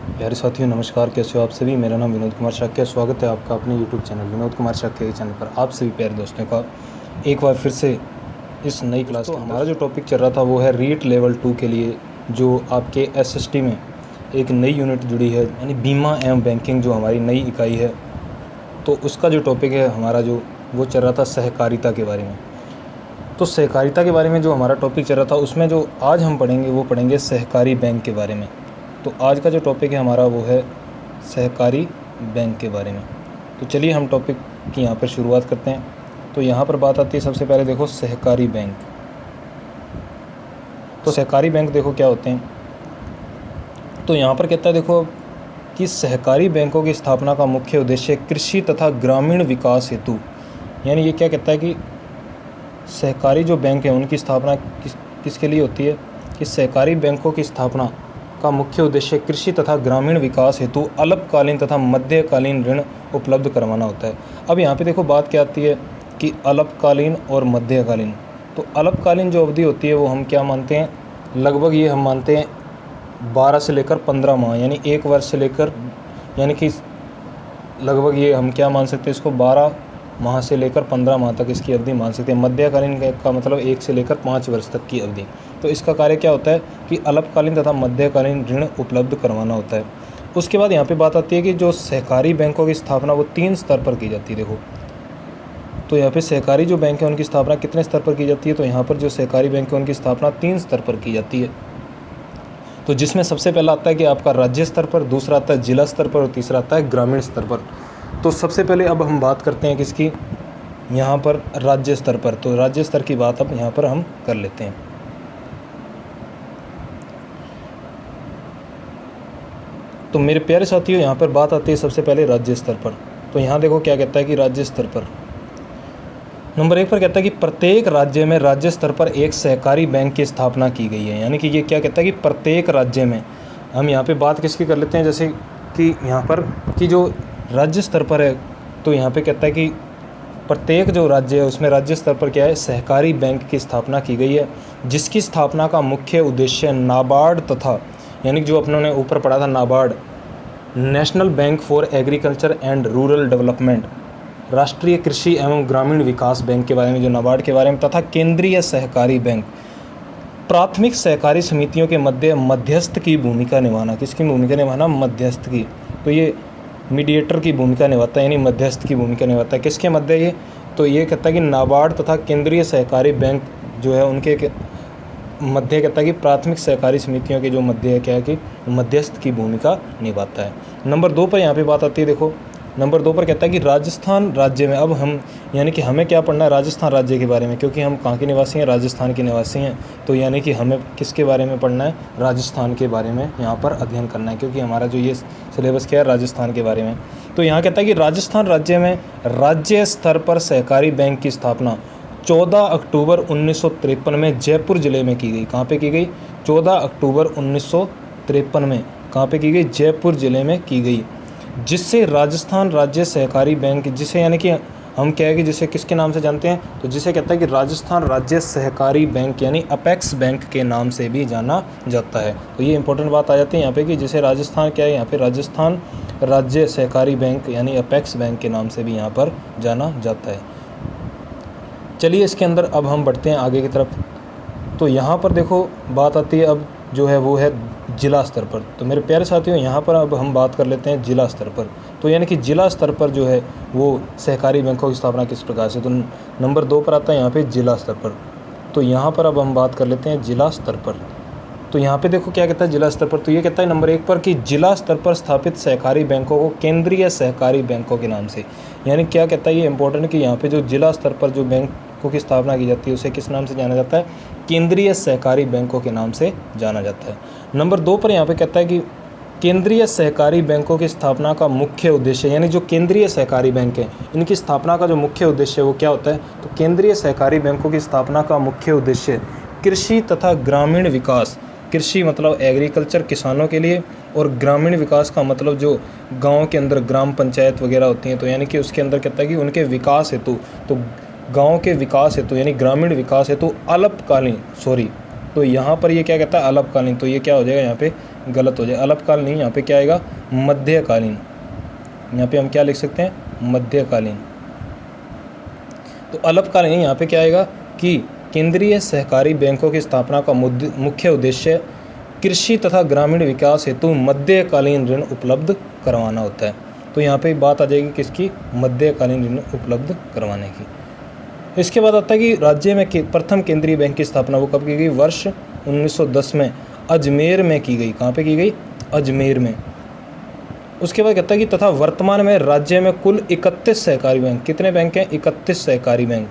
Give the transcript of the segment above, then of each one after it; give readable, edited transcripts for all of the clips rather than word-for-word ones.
प्यारे साथियों नमस्कार, कैसे हो आप सभी। मेरा नाम विनोद कुमार शाक्य, स्वागत है आपका अपने यूट्यूब चैनल विनोद कुमार शाक्य के चैनल पर। आप सभी प्यारे दोस्तों का एक बार फिर से इस नई क्लास का हमारा जो टॉपिक चल रहा था वो है रीट लेवल 2 के लिए जो आपके एसएसटी में एक नई यूनिट जुड़ी है, यानी बीमा एवं बैंकिंग जो हमारी नई इकाई है। तो उसका जो टॉपिक है हमारा जो वो चल रहा था सहकारिता के बारे में। तो सहकारिता के बारे में जो हमारा टॉपिक चल रहा था उसमें जो आज हम पढ़ेंगे वो पढ़ेंगे सहकारी बैंक के बारे में। तो आज का जो टॉपिक है हमारा वो है सहकारी बैंक के बारे में। तो चलिए हम टॉपिक की यहाँ पर शुरुआत करते हैं। तो यहाँ पर बात आती है सबसे पहले देखो सहकारी बैंक। तो सहकारी बैंक देखो क्या होते हैं। तो यहाँ पर कहता है देखो कि सहकारी बैंकों की स्थापना का मुख्य उद्देश्य कृषि तथा ग्रामीण विकास हेतु, यानी ये क्या कहता है कि सहकारी जो बैंक हैं उनकी स्थापना किसके लिए होती है कि सहकारी बैंकों की स्थापना का मुख्य उद्देश्य कृषि तथा ग्रामीण विकास हेतु अल्पकालीन तथा मध्यकालीन ऋण उपलब्ध करवाना होता है। अब यहाँ पे देखो बात क्या आती है कि अल्पकालीन और मध्यकालीन। तो अल्पकालीन जो अवधि होती है वो हम क्या मानते हैं, लगभग ये हम मानते हैं 12 से लेकर 15 माह, यानी 1 वर्ष से लेकर, यानी कि लगभग ये हम क्या मान सकते हैं इसको 12 माह से लेकर 15 माह तक इसकी अवधि मान सकते हैं। मध्यकालीन का मतलब 1 से लेकर 5 वर्ष तक की अवधि। तो इसका कार्य क्या होता है कि अल्पकालीन तथा मध्यकालीन ऋण उपलब्ध करवाना होता है। उसके बाद यहाँ पे बात आती है कि जो सहकारी बैंकों की स्थापना वो 3 स्तर पर की जाती है। देखो तो यहाँ पे सहकारी जो बैंक है उनकी स्थापना कितने स्तर पर की जाती है, तो यहाँ पर जो सहकारी बैंक है उनकी स्थापना 3 स्तर पर की जाती है। तो जिसमें सबसे पहला आता है कि आपका राज्य स्तर पर, दूसरा आता है जिला स्तर पर और तीसरा आता है ग्रामीण स्तर पर। तो सबसे पहले अब हम बात करते हैं किसकी, यहाँ पर राज्य स्तर पर। तो राज्य स्तर की बात अब यहाँ पर हम कर लेते हैं। तो मेरे प्यारे साथियों यहाँ पर बात आती है सबसे पहले राज्य स्तर पर। तो यहाँ देखो क्या कहता है कि राज्य स्तर पर नंबर 1 पर कहता है कि प्रत्येक राज्य में राज्य स्तर पर एक सहकारी बैंक की स्थापना की गई है। यानी कि ये क्या कहता है कि प्रत्येक राज्य में, हम यहाँ पे बात किसकी कर लेते हैं, जैसे कि यहाँ पर कि जो राज्य स्तर पर है तो यहाँ पे कहता है कि प्रत्येक जो राज्य है उसमें राज्य स्तर पर क्या है, सहकारी बैंक की स्थापना की गई है, जिसकी स्थापना का मुख्य उद्देश्य नाबार्ड तथा, यानी जो अपनों ने ऊपर पढ़ा था NABARD, national bank for agriculture and rural development, राष्ट्रीय कृषि एवं ग्रामीण विकास बैंक के बारे में, जो नाबार्ड के बारे में, तथा केंद्रीय सहकारी बैंक, प्राथमिक सहकारी समितियों के मध्य मध्यस्थ की भूमिका निभाना। किसकी भूमिका निभाना, मध्यस्थ की। तो ये मीडिएटर की भूमिका निभाता है, यानी मध्यस्थ की भूमिका निभाता है। किसके मध्य ये, तो ये कहता है कि नाबार्ड तथा केंद्रीय सहकारी बैंक जो है उनके मध्य कहता है कि प्राथमिक सहकारी समितियों के जो मध्य है क्या है कि मध्यस्थ की भूमिका निभाता है। नंबर 2 पर यहाँ पे बात आती है। देखो नंबर 2 पर कहता है कि राजस्थान राज्य में, अब हम यानी कि हमें क्या पढ़ना है, राजस्थान राज्य के बारे में, क्योंकि हम कहाँ के निवासी हैं, राजस्थान के निवासी हैं। तो यानी कि हमें किसके बारे में पढ़ना है, राजस्थान के बारे में यहाँ पर अध्ययन करना है, क्योंकि हमारा जो ये सिलेबस क्या है राजस्थान के बारे में। तो यहाँ कहता है कि राजस्थान राज्य में राज्य स्तर पर सहकारी बैंक की स्थापना 14 अक्टूबर 1953 में जयपुर जिले में की गई। कहाँ पे की गई, 14 अक्टूबर 1953 में कहाँ पे की गई, जयपुर जिले में की गई, जिससे राजस्थान राज्य सहकारी बैंक, जिसे यानी कि हम क्या है कि जिसे किसके नाम से जानते हैं, तो जिसे कहता है कि राजस्थान राज्य सहकारी बैंक, यानी अपेक्स बैंक के नाम से भी जाना जाता है। तो ये इंपॉर्टेंट बात आ जाती है यहाँ पे कि जिसे राजस्थान क्या है, यहाँ पे राजस्थान राज्य सहकारी बैंक यानी अपेक्स बैंक के नाम से भी यहाँ पर जाना जाता है। चलिए इसके अंदर अब हम बढ़ते हैं आगे की तरफ। तो यहाँ पर देखो बात आती है अब जो है वो है जिला स्तर पर। तो मेरे प्यारे साथियों यहाँ पर अब हम बात कर लेते हैं जिला स्तर पर। तो यानी कि जिला स्तर पर जो है वो सहकारी बैंकों की स्थापना किस प्रकार से, तो नंबर 2 पर आता है यहाँ पे जिला स्तर पर। तो यहाँ पर अब हम बात कर लेते हैं जिला स्तर पर। तो यहाँ पे देखो क्या कहता है जिला स्तर पर, तो ये कहता है नंबर 1 पर कि जिला स्तर पर स्थापित सहकारी बैंकों को केंद्रीय सहकारी बैंकों के नाम से, यानी क्या कहता है ये इंपॉर्टेंट कि यहाँ पे जो जिला स्तर पर जो बैंकों की स्थापना की जाती है उसे किस नाम से जाना जाता है, केंद्रीय सहकारी बैंकों के नाम से जाना जाता है। नंबर 2 पर यहाँ पे कहता है कि केंद्रीय सहकारी बैंकों की स्थापना का मुख्य उद्देश्य, यानी जो केंद्रीय सहकारी बैंक हैं इनकी स्थापना का जो मुख्य उद्देश्य है वो क्या होता है, तो केंद्रीय सहकारी बैंकों की स्थापना का मुख्य उद्देश्य कृषि तथा ग्रामीण विकास, कृषि मतलब एग्रीकल्चर किसानों के लिए, और ग्रामीण विकास का मतलब जो गाँव के अंदर ग्राम पंचायत वगैरह होती हैं, तो यानी कि उसके अंदर कहता है कि उनके विकास हेतु, तो गाँव के विकास हेतु यानी ग्रामीण विकास हेतु तो यहाँ पर ये क्या कहता है अल्पकालीन, तो ये क्या हो जाएगा यहाँ पे गलत हो जाएगा। अल्पकालीन नहीं, यहाँ पे क्या आएगा मध्यकालीन। यहाँ पे हम क्या लिख सकते हैं मध्यकालीन। तो अल्पकालीन यहाँ पे क्या आएगा कि केंद्रीय सहकारी बैंकों की स्थापना का मुख्य उद्देश्य कृषि तथा ग्रामीण विकास हेतु मध्यकालीन ऋण उपलब्ध करवाना होता है। तो यहाँ पे बात आ जाएगी किसकी, मध्यकालीन ऋण उपलब्ध करवाने की। इसके बाद आता है कि राज्य में प्रथम केंद्रीय बैंक की स्थापना वो कब की गई, वर्ष 1910 में अजमेर में की गई। कहाँ पे की गई, अजमेर में। उसके बाद कहता है कि तथा वर्तमान में राज्य में कुल 31 सहकारी बैंक, कितने बैंक हैं, 31 सहकारी बैंक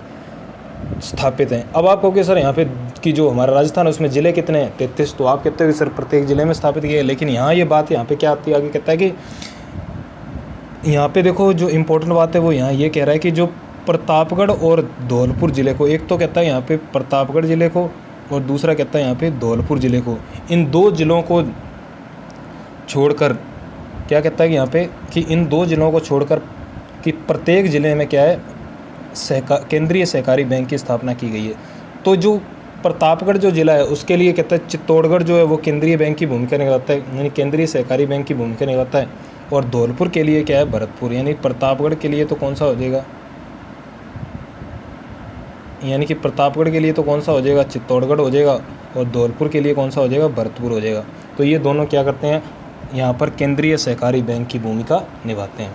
स्थापित हैं। अब आप कहोगे सर यहाँ पे कि जो हमारा राजस्थान है उसमें ज़िले कितने हैं, 33। तो आप कहते हो कि सर प्रत्येक ज़िले में स्थापित किए, लेकिन यहाँ ये बात यहाँ पे क्या आती है, आगे कहता है कि यहाँ पे देखो जो इम्पोर्टेंट बात है वो यहाँ ये कह रहा है कि जो प्रतापगढ़ और धौलपुर ज़िले को, एक तो कहता है यहाँ पे प्रतापगढ़ ज़िले को और दूसरा कहता है यहाँ पे धौलपुर ज़िले को, इन दो ज़िलों को छोड़कर क्या कहता है कि यहाँ पे कि इन दो ज़िलों को छोड़कर कि प्रत्येक ज़िले में क्या है केंद्रीय सहकारी बैंक की स्थापना की गई है। तो जो प्रतापगढ़ जो ज़िला है उसके लिए कहता है चित्तौड़गढ़ जो है वो केंद्रीय बैंक की भूमिका निभाता है, यानी केंद्रीय सहकारी बैंक की भूमिका निभाता है। और धौलपुर के लिए क्या है भरतपुर, यानी प्रतापगढ़ के लिए तो कौन सा हो जाएगा, यानी कि प्रतापगढ़ के लिए तो कौन सा हो जाएगा चित्तौड़गढ़ हो जाएगा, और धौलपुर के लिए कौन सा हो जाएगा भरतपुर हो जाएगा। तो ये दोनों क्या करते हैं यहाँ पर केंद्रीय सहकारी बैंक की भूमिका निभाते हैं।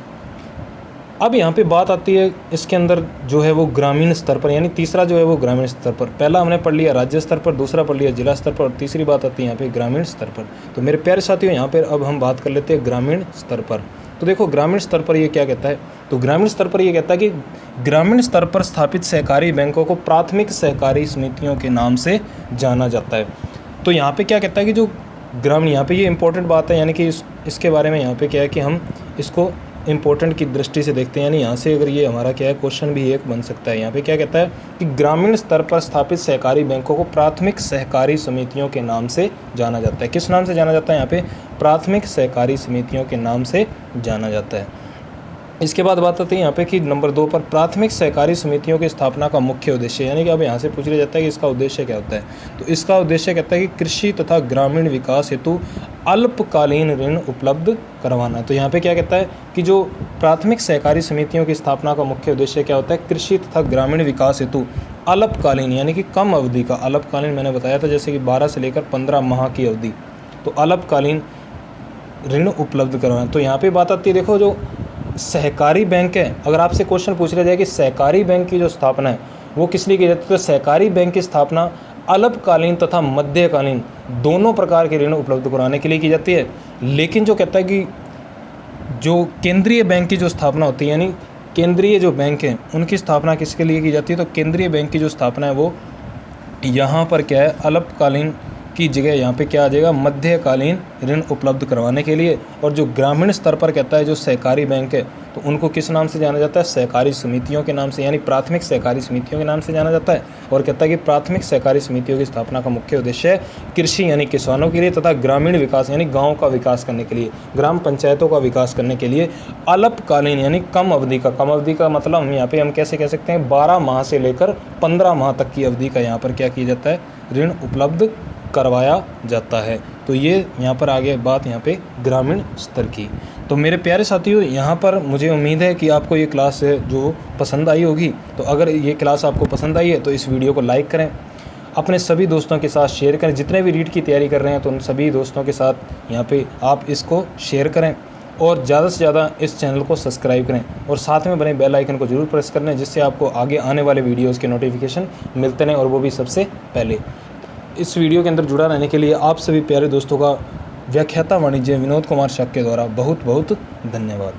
अब यहाँ पे बात आती है इसके अंदर जो है वो ग्रामीण स्तर पर, यानी तीसरा जो है वो ग्रामीण स्तर पर। पहला हमने पढ़ लिया राज्य स्तर पर, दूसरा पढ़ लिया जिला स्तर पर, और तीसरी बात आती है यहाँ पे ग्रामीण स्तर पर। तो मेरे प्यारे साथियों यहाँ पर अब हम बात कर लेते हैं ग्रामीण स्तर पर। तो देखो ग्रामीण स्तर पर ये क्या कहता है, तो ग्रामीण स्तर पर ये कहता है कि ग्रामीण स्तर पर स्थापित सहकारी बैंकों को प्राथमिक सहकारी समितियों के नाम से जाना जाता है। तो यहाँ पे क्या कहता है कि जो ग्रामीण, यहाँ पे ये इंपॉर्टेंट बात है, यानी कि इसके बारे में यहाँ पे क्या है कि हम इसको इम्पोर्टेंट की दृष्टि से देखते हैं, यानी यहाँ से अगर ये हमारा क्या है क्वेश्चन भी एक बन सकता है। यहाँ पे क्या कहता है कि ग्रामीण स्तर पर स्थापित सहकारी बैंकों को प्राथमिक सहकारी समितियों के नाम से जाना जाता है। किस नाम से जाना जाता है, यहाँ पे प्राथमिक सहकारी समितियों के नाम से जाना जाता है। इसके बाद बात आती है यहाँ पे कि नंबर 2 पर प्राथमिक सहकारी समितियों की स्थापना का मुख्य उद्देश्य, यानी कि अब यहाँ से पूछ लिया जाता है कि इसका उद्देश्य क्या होता है। तो इसका उद्देश्य कहता है कि कृषि तथा ग्रामीण विकास हेतु अल्पकालीन ऋण उपलब्ध करवाना। तो यहाँ पे क्या कहता है कि जो प्राथमिक सहकारी समितियों की स्थापना का मुख्य उद्देश्य क्या होता है, कृषि तथा ग्रामीण विकास हेतु अल्पकालीन यानी कि कम अवधि का, अल्पकालीन मैंने बताया था जैसे कि 12 से लेकर 15 माह की अवधि, तो अल्पकालीन ऋण उपलब्ध करवाना। तो यहाँ पे बात आती है, देखो जो सहकारी बैंक है, अगर आपसे क्वेश्चन पूछ लिया जाए कि सहकारी बैंक की जो स्थापना है वो किस लिए की जाती है, तो सहकारी बैंक की स्थापना अल्पकालीन तथा मध्यकालीन दोनों प्रकार के ऋण उपलब्ध कराने के लिए की जाती है। लेकिन जो कहता है कि जो केंद्रीय बैंक की जो स्थापना होती है, यानी केंद्रीय जो बैंक हैं उनकी स्थापना किसके लिए की जाती है, तो केंद्रीय बैंक की जो स्थापना है वो यहाँ पर क्या है अल्पकालीन की जगह यहाँ पे क्या आ जाएगा मध्यकालीन ऋण उपलब्ध करवाने के लिए। और जो ग्रामीण स्तर पर कहता है जो सहकारी बैंक है तो उनको किस नाम से जाना जाता है, सहकारी समितियों के नाम से, यानी प्राथमिक सहकारी समितियों के नाम से जाना जाता है। और कहता है कि प्राथमिक सहकारी समितियों की स्थापना का मुख्य उद्देश्य है कृषि यानी किसानों के लिए तथा ग्रामीण विकास यानी गाँव का विकास करने के लिए, ग्राम पंचायतों का विकास करने के लिए अल्पकालीन यानी कम अवधि का, कम अवधि का मतलब हम यहाँ पे हम कैसे कह सकते हैं 12 माह से लेकर 15 माह तक की अवधि का यहाँ पर क्या किया जाता है ऋण उपलब्ध करवाया जाता है। तो ये यहाँ पर आगे बात यहाँ पे ग्रामीण स्तर की। तो मेरे प्यारे साथियों यहाँ पर मुझे उम्मीद है कि आपको ये क्लास जो पसंद आई होगी। तो अगर ये क्लास आपको पसंद आई है तो इस वीडियो को लाइक करें, अपने सभी दोस्तों के साथ शेयर करें। जितने भी रीट की तैयारी कर रहे हैं तो उन सभी दोस्तों के साथ यहाँ पे आप इसको शेयर करें और ज़्यादा से ज़्यादा इस चैनल को सब्सक्राइब करें और साथ में बने बेल आइकन को जरूर प्रेस कर लें, जिससे आपको आगे आने वाले वीडियोज़ के नोटिफिकेशन मिलते रहें और वो भी सबसे पहले। इस वीडियो के अंदर जुड़ा रहने के लिए आप सभी प्यारे दोस्तों का व्याख्याता वाणिज्य विनोद कुमार शक के द्वारा बहुत बहुत धन्यवाद।